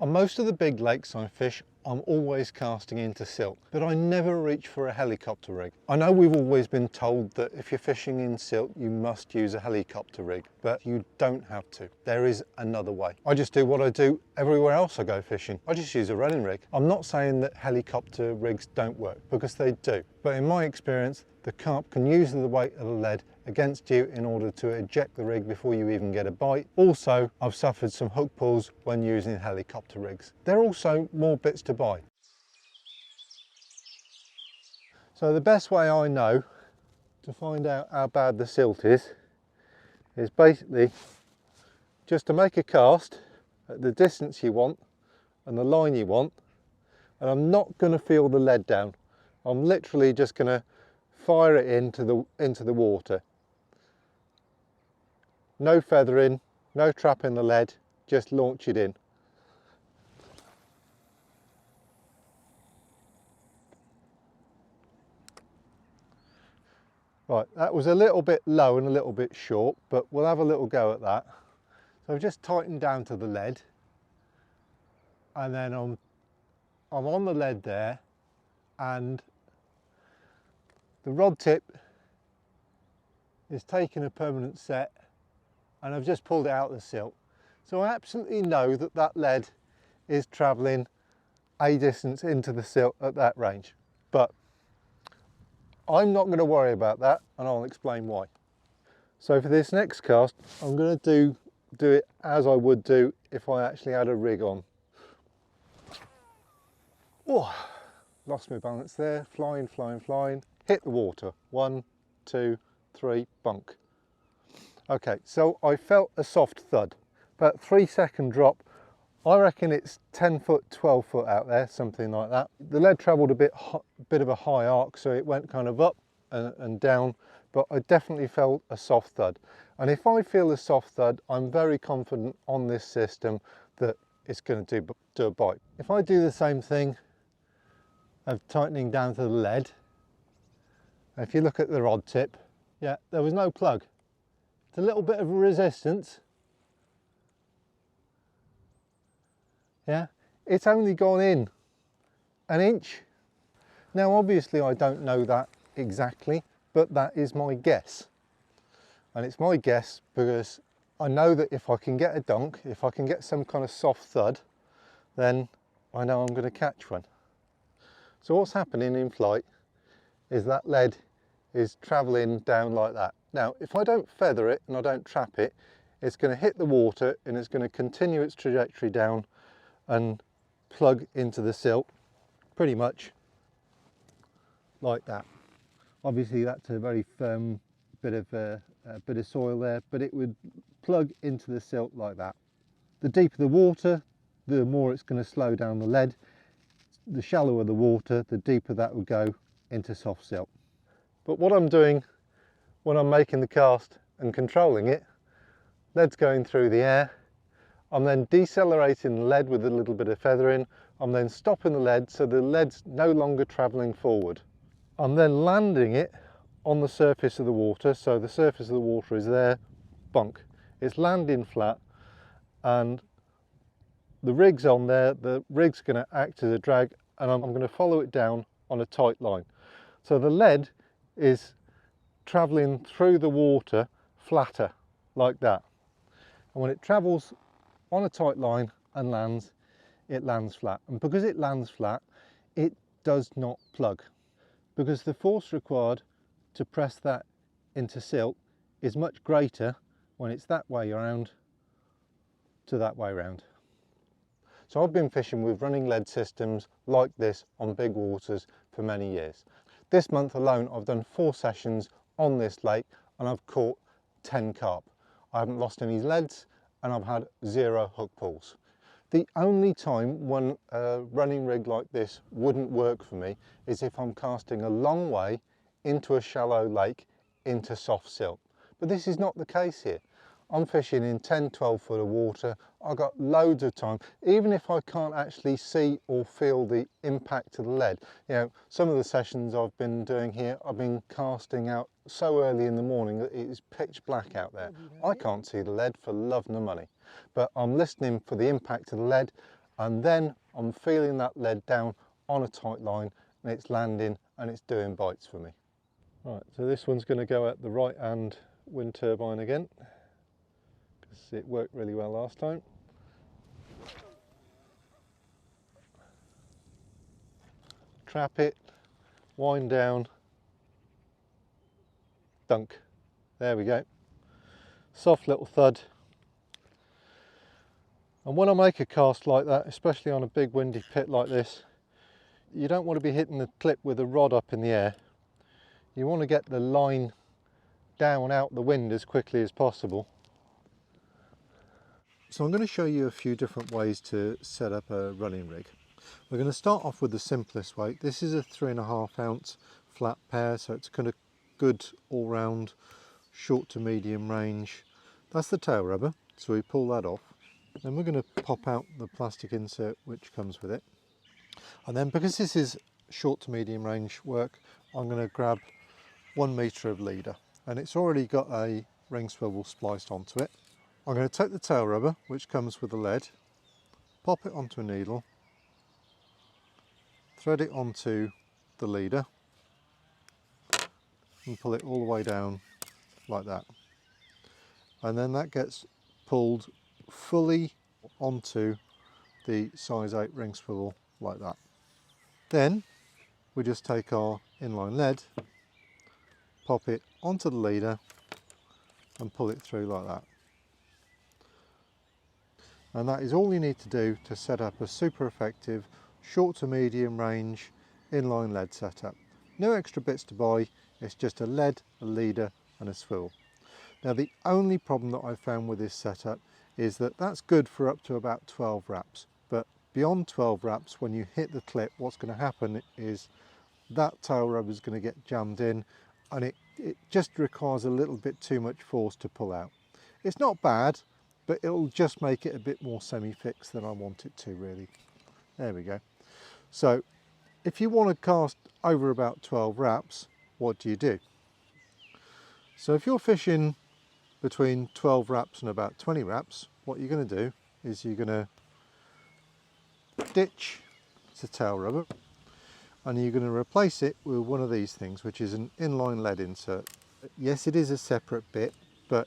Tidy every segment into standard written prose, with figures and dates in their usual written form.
On most of the big lakes I fish, I'm always casting into silt, but I never reach for a helicopter rig. I know we've always been told that if you're fishing in silt, you must use a helicopter rig, but you don't have to. There is another way. I just do what I do everywhere else I go fishing. I just use a running rig. I'm not saying that helicopter rigs don't work, because they do. But in my experience, the carp can use the weight of the lead against you in order to eject the rig before you even get a bite. Also, I've suffered some hook pulls when using helicopter rigs. There are also more bits to buy. So the best way I know to find out how bad the silt is basically just to make a cast at the distance you want and the line you want, and I'm not going to feel the lead down. I'm literally just going to fire it into the water. No feathering, no trapping the lead, just launch it in. Right, that was a little bit low and a little bit short, but we'll have a little go at that. So I've just tightened down to the lead, and then I'm on the lead there, and the rod tip is taking a permanent set, and I've just pulled it out of the silt. So I absolutely know that that lead is travelling a distance into the silt at that range. But I'm not going to worry about that, and I'll explain why. So for this next cast, I'm going to do it as I would do if I actually had a rig on. Oh, lost my balance there, flying, hit the water, 1, 2, 3, bunk. Okay, so I felt a soft thud, about 3-second drop. I reckon it's 10 foot, 12 foot out there, something like that. The lead travelled a bit of a high arc, so it went kind of up and down, but I definitely felt a soft thud. And if I feel a soft thud, I'm very confident on this system that it's going to do a bite. If I do the same thing of tightening down to the lead, if you look at the rod tip, yeah, there was no plug. It's a little bit of a resistance. Yeah, it's only gone in an inch. Now obviously I don't know that exactly, but that is my guess. And it's my guess because I know that if I can get a dunk, if I can get some kind of soft thud, then I know I'm going to catch one. So what's happening in flight is that lead is travelling down like that. Now if I don't feather it and I don't trap it, it's going to hit the water and it's going to continue its trajectory down and plug into the silt pretty much like that. Obviously that's a very firm bit of soil there, but it would plug into the silt like that. The deeper the water, the more it's going to slow down the lead. The shallower the water, the deeper that will go into soft silt. But what I'm doing when I'm making the cast and controlling it, lead's going through the air. I'm then decelerating the lead with a little bit of feathering. I'm then stopping the lead so the lead's no longer travelling forward. I'm then landing it on the surface of the water, so the surface of the water is there, bunk. It's landing flat, and the rig's on there, the rig's going to act as a drag, and I'm going to follow it down on a tight line. So the lead is travelling through the water flatter, like that. And when it travels on a tight line and lands, it lands flat. And because it lands flat, it does not plug, because the force required to press that into silt is much greater when it's that way around to that way around. So I've been fishing with running lead systems like this on big waters for many years. This month alone I've done 4 sessions on this lake and I've caught 10 carp. I haven't lost any leads and I've had 0 hook pulls. The only time when a running rig like this wouldn't work for me is if I'm casting a long way into a shallow lake into soft silt. But this is not the case here. I'm fishing in 10-12 foot of water. I've got loads of time, even if I can't actually see or feel the impact of the lead. You know, some of the sessions I've been doing here, I've been casting out so early in the morning that it is pitch black out there. I can't see the lead for love nor money, but I'm listening for the impact of the lead and then I'm feeling that lead down on a tight line and it's landing and it's doing bites for me. Right, so this one's going to go at the right hand wind turbine again because it worked really well last time. Trap it, wind down, dunk. There we go. Soft little thud. And when I make a cast like that, especially on a big windy pit like this, you don't want to be hitting the clip with a rod up in the air. You want to get the line down out the wind as quickly as possible. So I'm going to show you a few different ways to set up a running rig. We're going to start off with the simplest way. This is a 3.5 ounce flat pair, so it's kind of good all-round short to medium range. That's the tail rubber, so we pull that off. Then we're going to pop out the plastic insert which comes with it. And then because this is short to medium range work, I'm going to grab 1 metre of leader, and it's already got a ring swivel spliced onto it. I'm going to take the tail rubber which comes with the lead, pop it onto a needle, thread it onto the leader and pull it all the way down like that. And then that gets pulled fully onto the size 8 ring swivel like that. Then we just take our inline lead, pop it onto the leader and pull it through like that. And that is all you need to do to set up a super effective short to medium range inline lead setup. No extra bits to buy, it's just a lead, a leader and a swivel. Now the only problem that I've found with this setup is that that's good for up to about 12 wraps, but beyond 12 wraps, when you hit the clip, what's going to happen is that tail rubber is going to get jammed in and it just requires a little bit too much force to pull out. It's not bad, but it'll just make it a bit more semi-fixed than I want it to really. There we go. So if you want to cast over about 12 wraps, what do you do? So if you're fishing between 12 wraps and about 20 wraps, what you're going to do is you're going to ditch the tail rubber and you're going to replace it with one of these things, which is an inline lead insert. Yes, it is a separate bit, but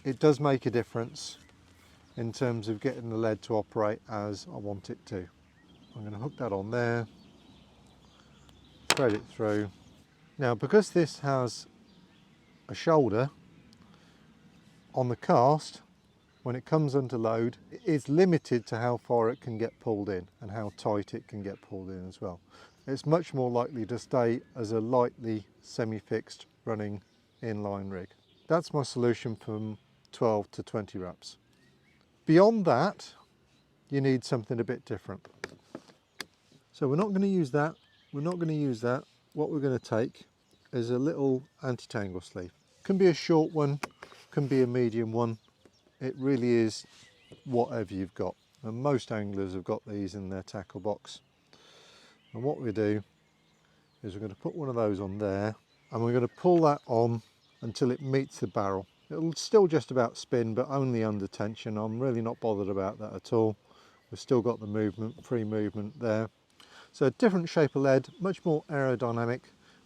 it does make a difference in terms of getting the lead to operate as I want it to. I'm going to hook that on there, thread it through. Now because this has a shoulder on the cast, when it comes under load, it is limited to how far it can get pulled in and how tight it can get pulled in as well. It's much more likely to stay as a lightly semi-fixed running inline rig. That's my solution from 12 to 20 wraps. Beyond that, you need something a bit different. So we're not going to use that. We're not going to use that. What we're going to take is a little anti-tangle sleeve. Can be a short one, can be a medium one. It really is whatever you've got. And most anglers have got these in their tackle box. And what we do is we're going to put one of those on there and we're going to pull that on until it meets the barrel. It'll still just about spin, but only under tension. I'm really not bothered about that at all. We've still got the movement, free movement there. So different shape of lead, much more aerodynamic,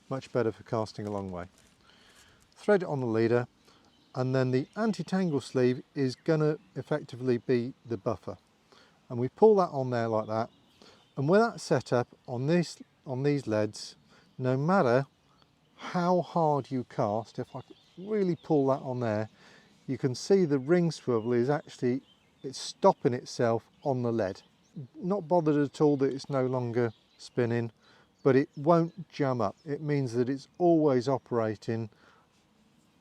much better for casting a long way. Thread it on the leader, and then the anti-tangle sleeve is going to effectively be the buffer. And we pull that on there like that. And with that set up on these leads, no matter how hard you cast, if I really pull that on there, you can see the ring swivel is actually, it's stopping itself on the lead. Not bothered at all that it's no longer spinning, but it won't jam up. It means that it's always operating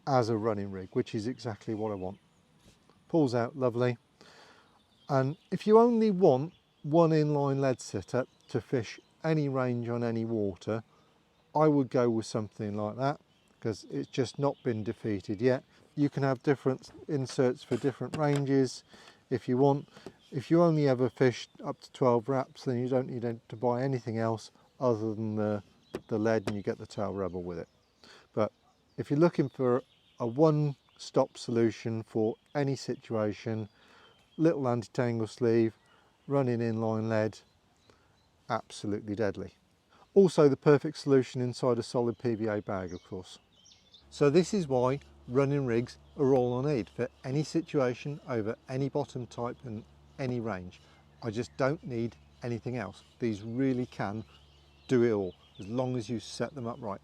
as a running rig, which is exactly what I want. Pulls out lovely. And if you only want one inline lead setup to fish any range on any water, I would go with something like that because it's just not been defeated yet. You can have different inserts for different ranges if you want. If you only ever fish up to 12 wraps, then you don't need to buy anything else other than the lead, and you get the tail rubber with it. But if you're looking for a one-stop solution for any situation, little anti-tangle sleeve, running inline lead, absolutely deadly. Also the perfect solution inside a solid PVA bag, of course. So this is why running rigs are all I need for any situation over any bottom type and any range. I just don't need anything else. These really can do it all as long as you set them up right.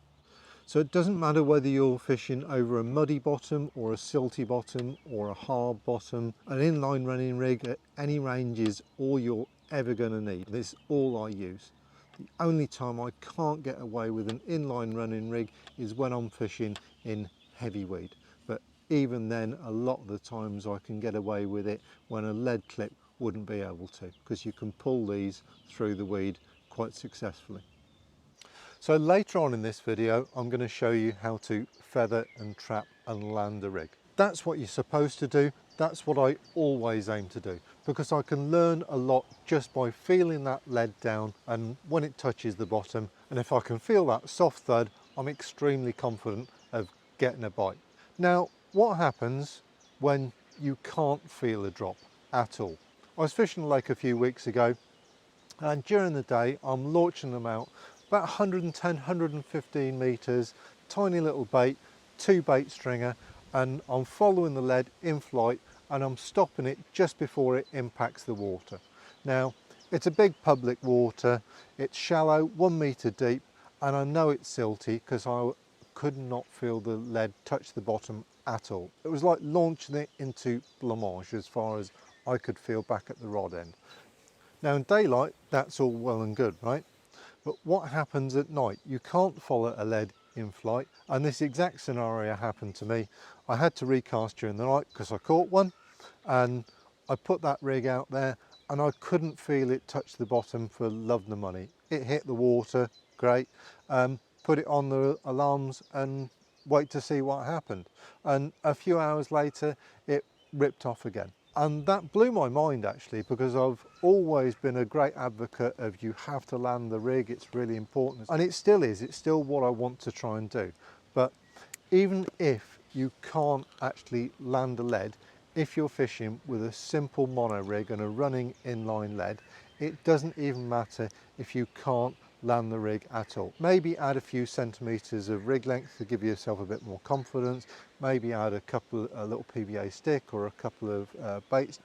So it doesn't matter whether you're fishing over a muddy bottom or a silty bottom or a hard bottom, an inline running rig at any range is all you're ever going to need. This is all I use. The only time I can't get away with an inline running rig is when I'm fishing in heavy weed. But even then, a lot of the times I can get away with it when a lead clip wouldn't be able to, because you can pull these through the weed quite successfully. So later on in this video, I'm going to show you how to feather and trap and land a rig. That's what you're supposed to do. That's what I always aim to do, because I can learn a lot just by feeling that lead down and when it touches the bottom. And if I can feel that soft thud, I'm extremely confident of getting a bite. Now, what happens when you can't feel a drop at all? I was fishing a lake a few weeks ago, and during the day I'm launching them out about 110, 115 metres, tiny little bait, 2 bait stringer, and I'm following the lead in flight and I'm stopping it just before it impacts the water. Now, it's a big public water, it's shallow, 1 metre deep, and I know it's silty because I could not feel the lead touch the bottom at all. It was like launching it into blancmange as far as I could feel back at the rod end. Now in daylight, that's all well and good, right? But what happens at night? You can't follow a lead in flight, and this exact scenario happened to me. I had to recast during the night because I caught one, and I put that rig out there and I couldn't feel it touch the bottom for love nor money. It hit the water, great, put it on the alarms and wait to see what happened. And a few hours later, it ripped off again. And that blew my mind actually, because I've always been a great advocate of you have to land the rig, it's really important. And it still is, it's still what I want to try and do. But even if you can't actually land a lead, if you're fishing with a simple mono rig and a running inline lead, it doesn't even matter if you can't land the rig at all. Maybe add a few centimetres of rig length to give yourself a bit more confidence, maybe add a little PVA stick or a couple of baits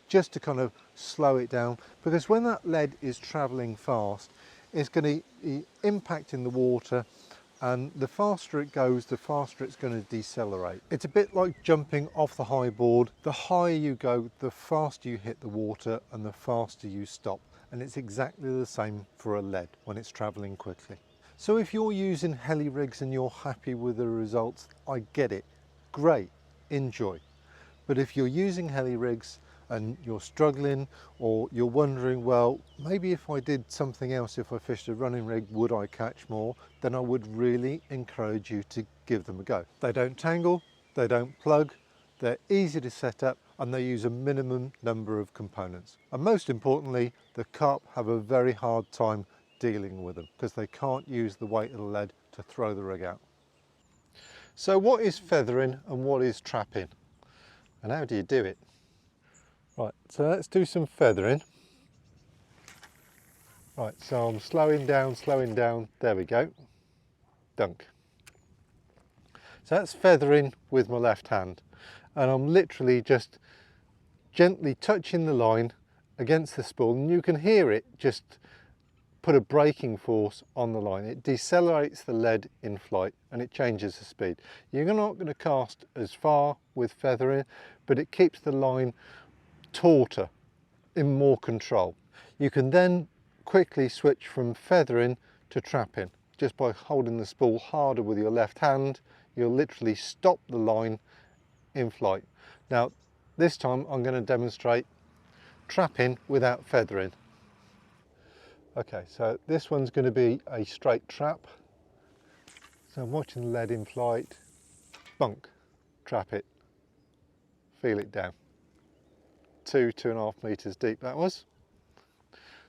just to kind of slow it down, because when that lead is travelling fast, it's going to be impacting the water, and the faster it goes, the faster it's going to decelerate. It's a bit like jumping off the high board. The higher you go, the faster you hit the water and the faster you stop. And it's exactly the same for a lead when it's travelling quickly. So if you're using heli rigs and you're happy with the results, I get it, great, enjoy. But if you're using heli rigs and you're struggling, or you're wondering, well, maybe if I did something else, if I fished a running rig, would I catch more? Then I would really encourage you to give them a go. They don't tangle, they don't plug, they're easy to set up, and they use a minimum number of components. And most importantly, the carp have a very hard time dealing with them because they can't use the weight of the lead to throw the rig out. So what is feathering and what is trapping? And how do you do it? Right, so let's do some feathering. Right, so I'm slowing down, there we go, dunk. So that's feathering with my left hand, and I'm literally just gently touching the line against the spool, and you can hear it just put a braking force on the line. It decelerates the lead in flight and it changes the speed. You're not going to cast as far with feathering, but it keeps the line tauter, in more control. You can then quickly switch from feathering to trapping. Just by holding the spool harder with your left hand, you'll literally stop the line in flight. Now, this time I'm going to demonstrate trapping without feathering. Okay, so this one's going to be a straight trap. So I'm watching the lead in flight, bunk, trap it, feel it down. 2.5 meters deep that was.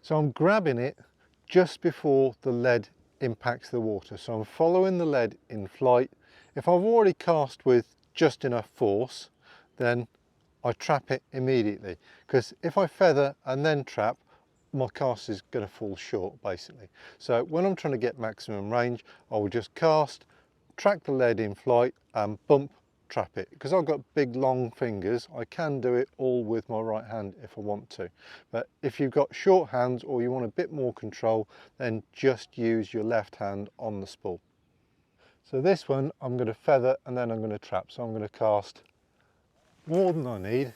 So I'm grabbing it just before the lead impacts the water. So I'm following the lead in flight. If I've already cast with just enough force, then I trap it immediately, because if I feather and then trap, my cast is going to fall short basically. So when I'm trying to get maximum range, I will just cast, track the lead in flight and bump, trap it. Because I've got big long fingers, I can do it all with my right hand if I want to. But if you've got short hands or you want a bit more control, then just use your left hand on the spool. So this one I'm going to feather and then I'm going to trap. So I'm going to cast more than I need,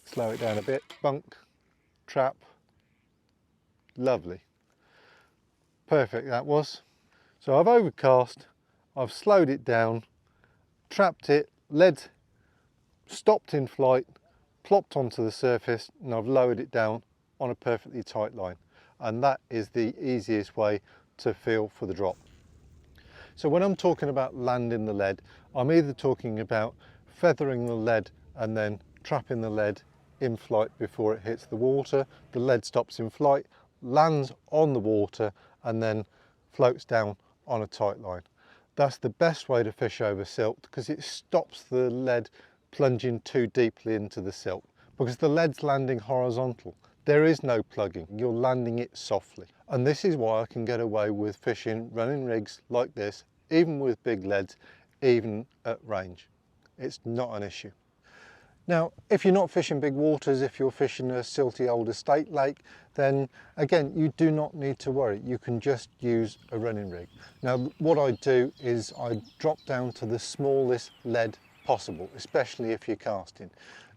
slow it down a bit, bunk, trap, lovely. Perfect that was. So I've overcast, I've slowed it down, trapped it, lead stopped in flight, plopped onto the surface, and I've lowered it down on a perfectly tight line. And that is the easiest way to feel for the drop. So when I'm talking about landing the lead, I'm either talking about feathering the lead and then trapping the lead in flight before it hits the water. The lead stops in flight, lands on the water and then floats down on a tight line. That's the best way to fish over silt because it stops the lead plunging too deeply into the silt, because the lead's landing horizontal. There is no plugging, you're landing it softly. And this is why I can get away with fishing running rigs like this, even with big leads, even at range. It's not an issue. Now, if you're not fishing big waters, if you're fishing a silty old estate lake, then again, you do not need to worry. You can just use a running rig. Now, what I do is I drop down to the smallest lead possible, especially if you're casting.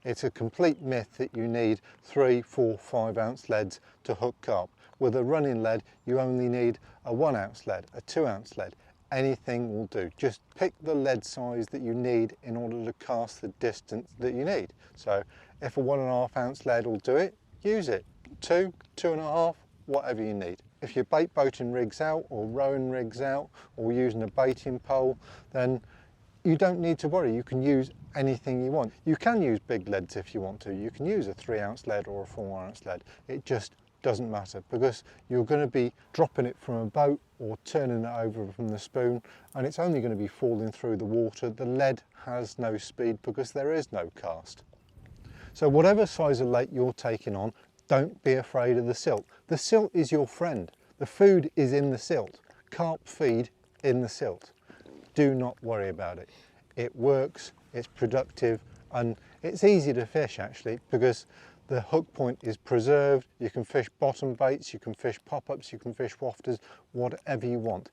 It's a complete myth that you need 3, 4, 5 ounce leads to hook carp. With a running lead, you only need a 1 ounce lead, a 2 ounce lead. Anything will do. Just pick the lead size that you need in order to cast the distance that you need. So if a 1.5 ounce lead will do it, use it. 2, 2.5, whatever you need. If you're bait boating rigs out or rowing rigs out or using a baiting pole, then you don't need to worry. You can use anything you want. You can use big leads if you want to. You can use a 3 ounce lead or a 4 ounce lead. It just doesn't matter because you're going to be dropping it from a boat or turning it over from the spoon, and it's only going to be falling through the water. The lead has no speed because there is no cast. So whatever size of lake you're taking on, don't be afraid of the silt. The silt is your friend. The food is in the silt. Carp feed in the silt. Do not worry about it. It works, it's productive, and it's easy to fish actually because the hook point is preserved. You can fish bottom baits, you can fish pop-ups, you can fish wafters, whatever you want.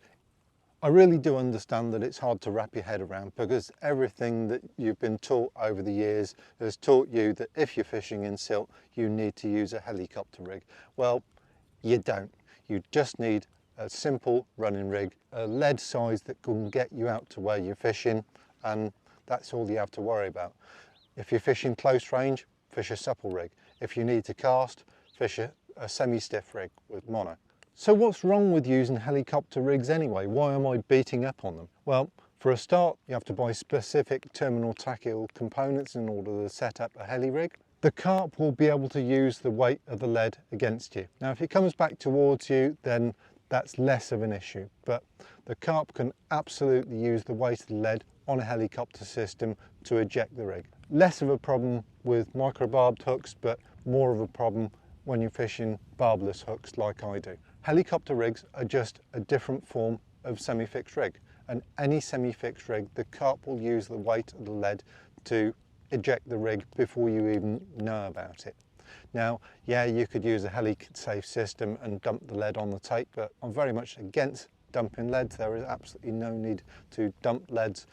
I really do understand that it's hard to wrap your head around because everything that you've been taught over the years has taught you that if you're fishing in silt, you need to use a helicopter rig. Well, you don't. You just need a simple running rig, a lead size that can get you out to where you're fishing, and that's all you have to worry about. If you're fishing close range, fish a supple rig. If you need to cast, fish a semi-stiff rig with mono. So what's wrong with using helicopter rigs anyway? Why am I beating up on them? Well, for a start, you have to buy specific terminal tackle components in order to set up a heli rig. The carp will be able to use the weight of the lead against you. Now, if it comes back towards you, then that's less of an issue, but the carp can absolutely use the weight of the lead on a helicopter system to eject the rig. Less of a problem with micro-barbed hooks, but more of a problem when you're fishing barbless hooks like I do. Helicopter rigs are just a different form of semi-fixed rig, and any semi-fixed rig, the carp will use the weight of the lead to eject the rig before you even know about it. Now, yeah, you could use a heli-safe system and dump the lead on the tape, but I'm very much against dumping leads. There is absolutely no need to dump leads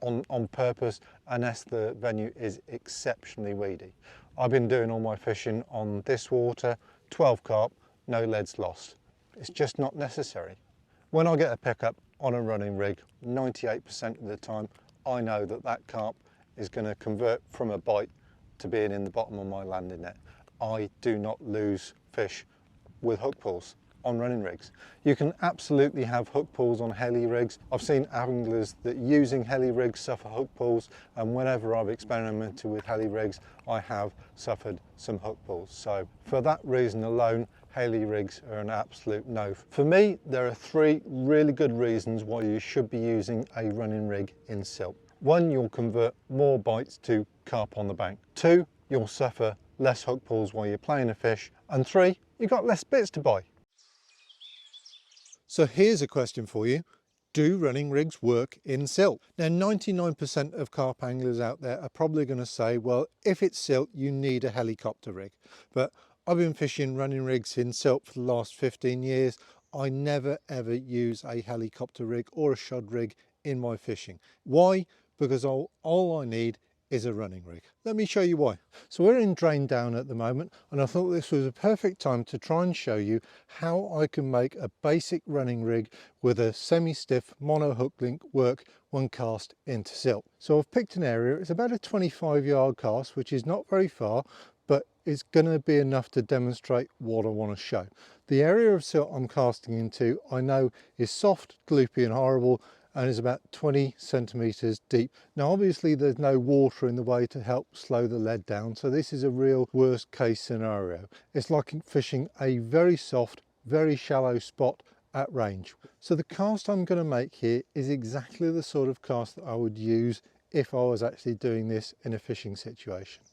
on purpose unless the venue is exceptionally weedy. I've been doing all my fishing on this water, 12 carp, no leads lost. It's just not necessary. When I get a pickup on a running rig, 98% of the time, I know that that carp is going to convert from a bite to being in the bottom of my landing net. I do not lose fish with hook pulls on running rigs. You can absolutely have hook pulls on heli rigs. I've seen anglers that using heli rigs suffer hook pulls, and whenever I've experimented with heli rigs, I have suffered some hook pulls. So for that reason alone, heli rigs are an absolute no. For me, there are 3 really good reasons why you should be using a running rig in silt. 1, you'll convert more bites to carp on the bank. 2, you'll suffer less hook pulls while you're playing a fish. And 3, you've got less bits to buy. So here's a question for you. Do running rigs work in silt? Now 99% of carp anglers out there are probably going to say, well, if it's silt, you need a helicopter rig. But I've been fishing running rigs in silt for the last 15 years. I never ever use a helicopter rig or a shod rig in my fishing. Why? Because all I need is a running rig. Let me show you why. So we're in drain down at the moment, and I thought this was a perfect time to try and show you how I can make a basic running rig with a semi-stiff mono hook link work when cast into silt. So I've picked an area, it's about a 25-yard cast, which is not very far, but it's going to be enough to demonstrate what I want to show. The area of silt I'm casting into, I know, is soft, gloopy and horrible, and is about 20 centimeters deep. Now obviously there's no water in the way to help slow the lead down, so this is a real worst case scenario. It's like fishing a very soft, very shallow spot at range. So the cast I'm going to make here is exactly the sort of cast that I would use if I was actually doing this in a fishing situation.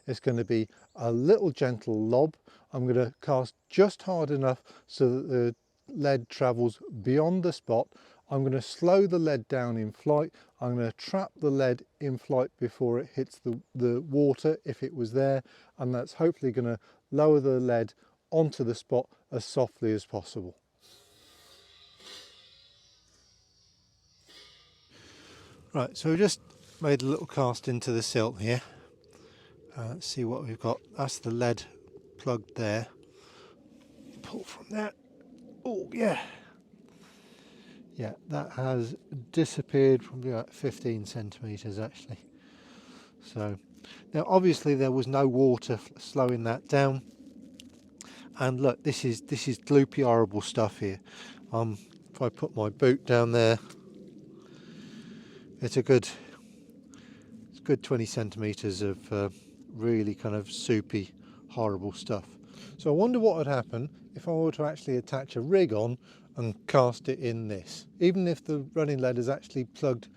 It's going to be a little gentle lob. I'm going to cast just hard enough so that the lead travels beyond the spot. I'm going to slow the lead down in flight. I'm going to trap the lead in flight before it hits the water if it was there, and that's hopefully going to lower the lead onto the spot as softly as possible. Right, so we just made a little cast into the silt here. Let's see what we've got. That's the lead plugged there. Pull from there. Oh yeah. Yeah, that has disappeared from about 15 centimeters actually. So now obviously there was no water slowing that down, and look, this is gloopy horrible stuff here. If I put my boot down there, it's a good 20 centimeters of really kind of soupy horrible stuff. So I wonder what would happen if I were to actually attach a rig on and cast it in this. Even if the running lead is actually plugged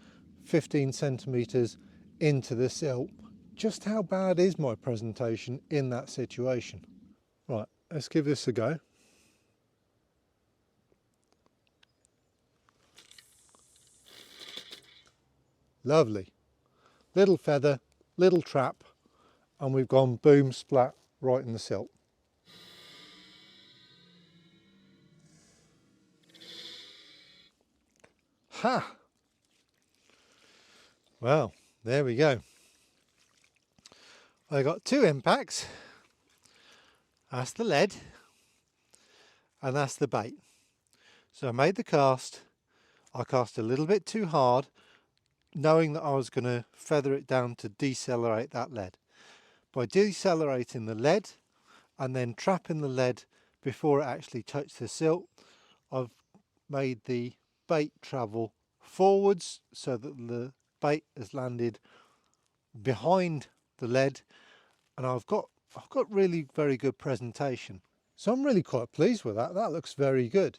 15 centimeters into the silt, just how bad is my presentation in that situation? Right, let's give this a go. Lovely. Little feather, little trap, and we've gone boom splat right in the silt. Ha! Well, there we go. I got two impacts. That's the lead and that's the bait. So I made the cast. I cast a little bit too hard, knowing that I was going to feather it down to decelerate that lead. By decelerating the lead and then trapping the lead before it actually touched the silt, I've made the bait travel forwards so that the bait has landed behind the lead, and I've got really very good presentation. So I'm really quite pleased with that. That looks very good.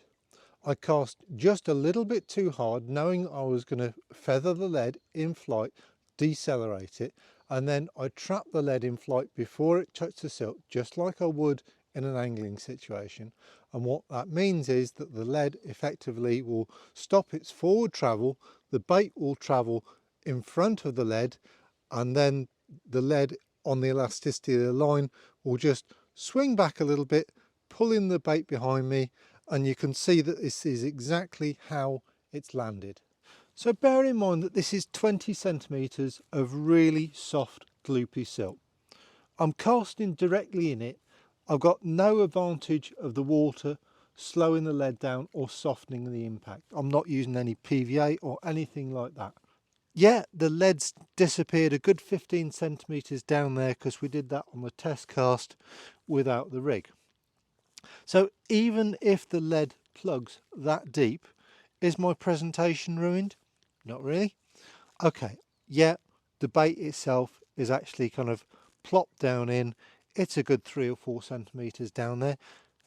I cast just a little bit too hard, knowing I was going to feather the lead in flight, decelerate it, and then I trapped the lead in flight before it touched the silt, just like I would in an angling situation. And what that means is that the lead effectively will stop its forward travel, the bait will travel in front of the lead, and then the lead on the elasticity of the line will just swing back a little bit, pull in the bait behind me, and you can see that this is exactly how it's landed. So bear in mind that this is 20 centimeters of really soft gloopy silt. I'm casting directly in it. I've got no advantage of the water slowing the lead down or softening the impact. I'm not using any PVA or anything like that. Yeah, the lead's disappeared a good 15 centimeters down there because we did that on the test cast without the rig. So even if the lead plugs that deep, is my presentation ruined? Not really. Okay, yeah, the bait itself is actually kind of plopped down in. It's a good 3 or 4 centimeters down there.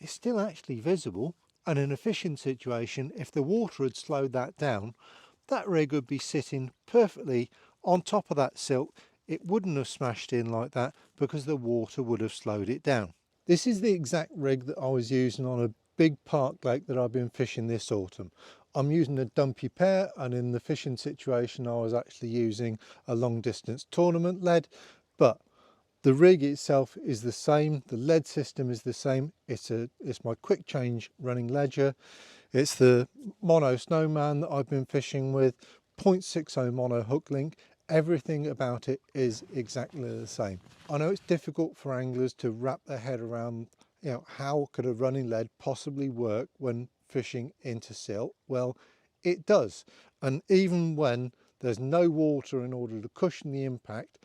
It's still actually visible, and in a fishing situation, if the water had slowed that down, that rig would be sitting perfectly On top of that silt, it wouldn't have smashed in like that because the water would have slowed it down. This is the exact rig that I was using on a big park lake that I've been fishing this autumn. I'm using a dumpy pair, and in the fishing situation I was actually using a long distance tournament lead, but the rig itself is the same, the lead system is the same. It's my quick change running ledger. It's the mono snowman that I've been fishing with, 0.60 mono hook link. Everything about it is exactly the same. I know it's difficult for anglers to wrap their head around, how could a running lead possibly work when fishing into silt? Well, it does. And even when there's no water in order to cushion the impact,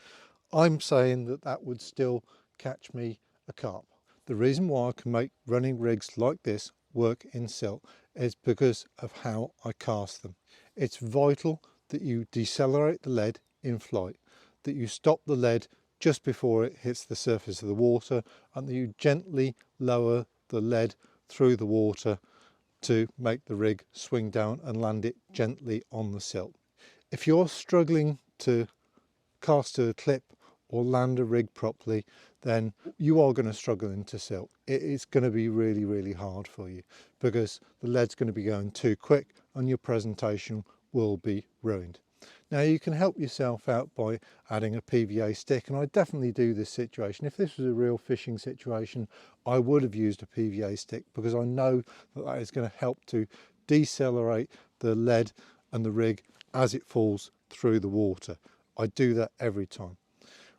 I'm saying that that would still catch me a carp. The reason why I can make running rigs like this work in silt is because of how I cast them. It's vital that you decelerate the lead in flight, that you stop the lead just before it hits the surface of the water, and that you gently lower the lead through the water to make the rig swing down and land it gently on the silt. If you're struggling to cast to a clip or land a rig properly, then you are going to struggle into silt. It's going to be really, really hard for you because the lead's going to be going too quick and your presentation will be ruined. Now you can help yourself out by adding a PVA stick, and I definitely do this situation. If this was a real fishing situation, I would have used a PVA stick because I know that that is going to help to decelerate the lead and the rig as it falls through the water. I do that every time.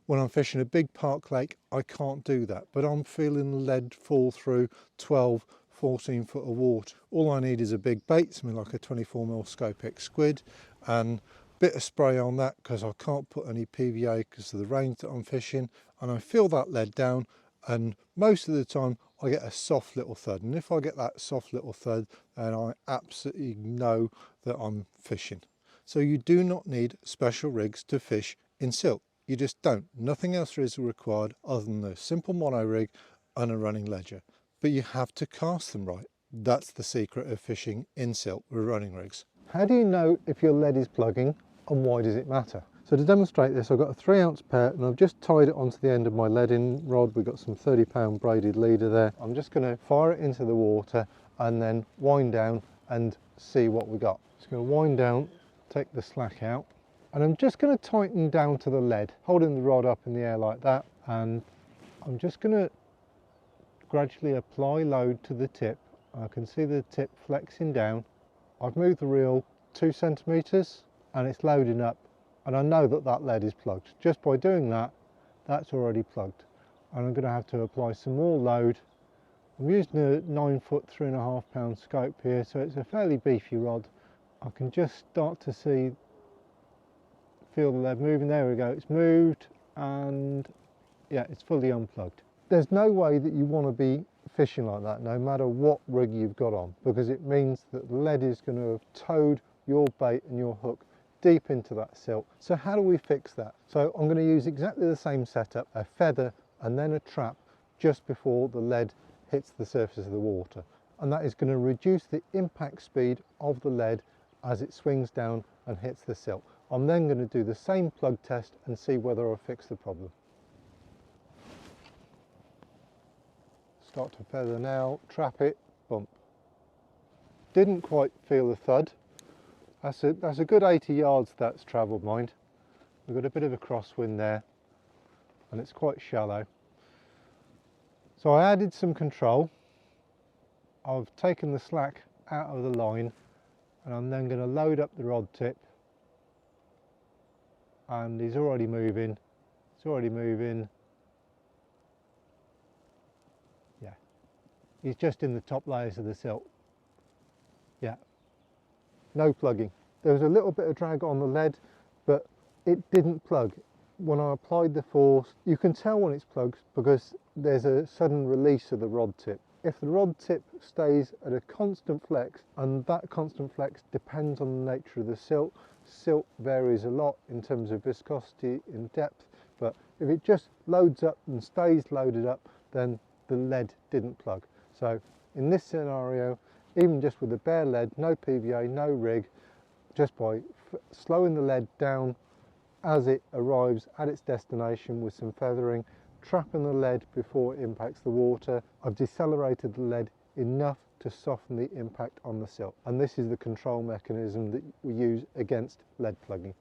When I'm fishing a big park lake, I can't do that, but I'm feeling the lead fall through 12, 14 foot of water. All I need is a big bait, something like a 24mm Scopex squid, and a bit of spray on that because I can't put any PVA because of the range that I'm fishing, and I feel that lead down, and most of the time I get a soft little thud, and if I get that soft little thud, then I absolutely know that I'm fishing. So you do not need special rigs to fish in silt. You just don't. Nothing else is required other than a simple mono rig and a running ledger. But you have to cast them right. That's the secret of fishing in silt with running rigs. How do you know if your lead is plugging, and why does it matter? So to demonstrate this, I've got a 3-ounce pair and I've just tied it onto the end of my leading rod. We've got some 30-pound braided leader there. I'm just going to fire it into the water and then wind down and see what we got. Just going to wind down, take the slack out, and I'm just going to tighten down to the lead, holding the rod up in the air like that, and I'm just going to gradually apply load to the tip. I can see the tip flexing down. I've moved the reel 2 centimeters and it's loading up, and I know that that lead is plugged. Just by doing that, that's already plugged, and I'm going to have to apply some more load. I'm using a 9-foot 3.5 pound scope here, so it's a fairly beefy rod. I can just start to feel the lead moving. There we go, it's moved, and yeah, it's fully unplugged. There's no way that you want to be fishing like that, no matter what rig you've got on, because it means that the lead is going to have towed your bait and your hook deep into that silt. So how do we fix that? So I'm going to use exactly the same setup, a feather and then a trap just before the lead hits the surface of the water, and that is going to reduce the impact speed of the lead as it swings down and hits the silt. I'm then going to do the same plug test and see whether I fix the problem. Start to feather now, trap it, bump. Didn't quite feel the thud. That's a good 80 yards that's travelled, mind. We've got a bit of a crosswind there and it's quite shallow. So I added some control. I've taken the slack out of the line, and I'm then going to load up the rod tip, and he's already moving. It's already moving. Yeah, he's just in the top layers of the silt. Yeah, no plugging. There was a little bit of drag on the lead, but it didn't plug. When I applied the force, you can tell when it's plugged because there's a sudden release of the rod tip. If the rod tip stays at a constant flex, and that constant flex depends on the nature of the silt. Silt varies a lot in terms of viscosity and depth, but if it just loads up and stays loaded up, then the lead didn't plug. So in this scenario, even just with the bare lead, no PVA, no rig, just by slowing the lead down as it arrives at its destination with some feathering, trapping the lead before it impacts the water. I've decelerated the lead enough to soften the impact on the silt, and this is the control mechanism that we use against lead plugging.